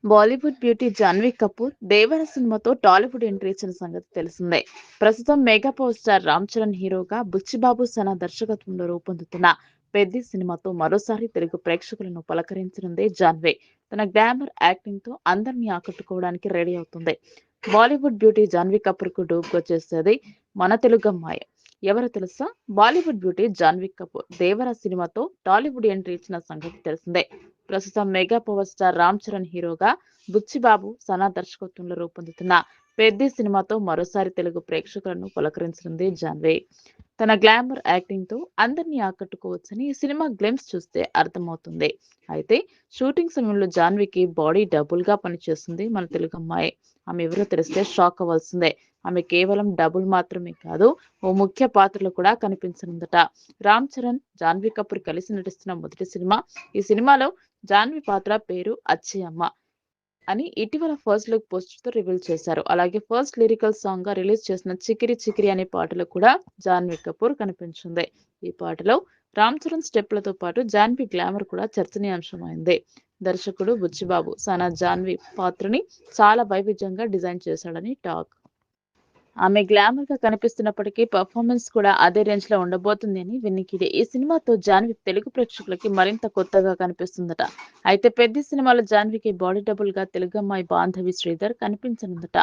Bollywood beauty Janhvi Kapoor దేవర సినిమాతో Tollywood entry ఇచ్చిన సంగతి తెలిసిందే. ప్రస్తుతం mega power star Ram Charan హీరోగా బుచ్చిబాబు సనా దర్శకత్వంలో రూపొందుతున్న పెద్ది సినిమాతో మరోసారి తెలుగు ప్రేక్షకులను పలకరించనుంది జాన్వీ. తన గ్లామర్ యాక్టింగ్ తో అందరినీ ఆకట్టుకోవడానికి రెడీ అవుతుంది. బాలీవుడ్ బ్యూటీ జాన్వీ కపూర్ కు డూప్ గా చేసేది మన తెలుగు అమ్మాయి. ఎవరో తెలుసా? బాలీవుడ్ బ్యూటీ జాన్వీ కపూర్ దేవర సినిమాతో టాలీవుడ్ ఎంట్రీ ఇచ్చిన సంగతి తెలిసిందే. ప్రస్తుతం mega power star Ram Charan హీరోగా బుచ్చిబాబు సనా దర్శకత్వంలో రూపొందుతున్న పెద్ది సినిమాతో మరోసారి తెలుగు ప్రేక్షకులను పలకరించనుంది జాన్వీ. తన గ్లామర్ యాక్టింగ్ తో అందరినీ ఆకట్టుకోవచ్చని ఈ సినిమా గ్లిమ్స్ చూస్తే అర్థమవుతుంది. అయితే షూటింగ్ సమయంలో జాన్వీకి బాడీ డబుల్ గా పనిచేస్తుంది మన తెలుగు అమ్మాయి. ఆమె ఎవరో తెలిస్తే షాక్ అవ్వాల్సిందే. ఆమె కేవలం డబుల్ మాత్రమే కాదు, ఓ ముఖ్య పాత్రలో కూడా కనిపించనుందట. రామ్ చరణ్, జాన్వీ కపూర్ కలిసి నటిస్తున్న మొదటి సినిమా. ఈ సినిమాలో జాన్వి పాత్ర పేరు అచ్చయమ్మ అని ఇటీవల ఫస్ట్ లుక్ పోస్టర్ తో రివీల్ చేశారు. అలాగే ఫస్ట్ లిరికల్ సాంగ్ గా రిలీజ్ చేసిన చికిరి చికిరి అనే పాటలో కూడా జాన్వీ కపూర్ కనిపించింది. ఈ పాటలో రామ్ చరణ్ స్టెప్లతో పాటు జాన్వీ గ్లామర్ కూడా చర్చనీయాంశమైంది. దర్శకుడు బుచ్చిబాబు సనా జాన్వీ పాత్రని చాలా వైవిధ్యంగా డిజైన్ చేశాడని టాక్. ఆమె గ్లామర్ గా కనిపిస్తున్నప్పటికీ పర్ఫార్మెన్స్ కూడా అదే రేంజ్ లో ఉండబోతుంది అని వినికిడి. ఈ సినిమాతో జాన్వి తెలుగు ప్రేక్షకులకి మరింత కొత్తగా కనిపిస్తుందట. అయితే పెద్ద సినిమాలో జాన్వికి బాడీ డబుల్ గా తెలుగు అమ్మాయి బాంధవి శ్రీధర్ కనిపించనుందట.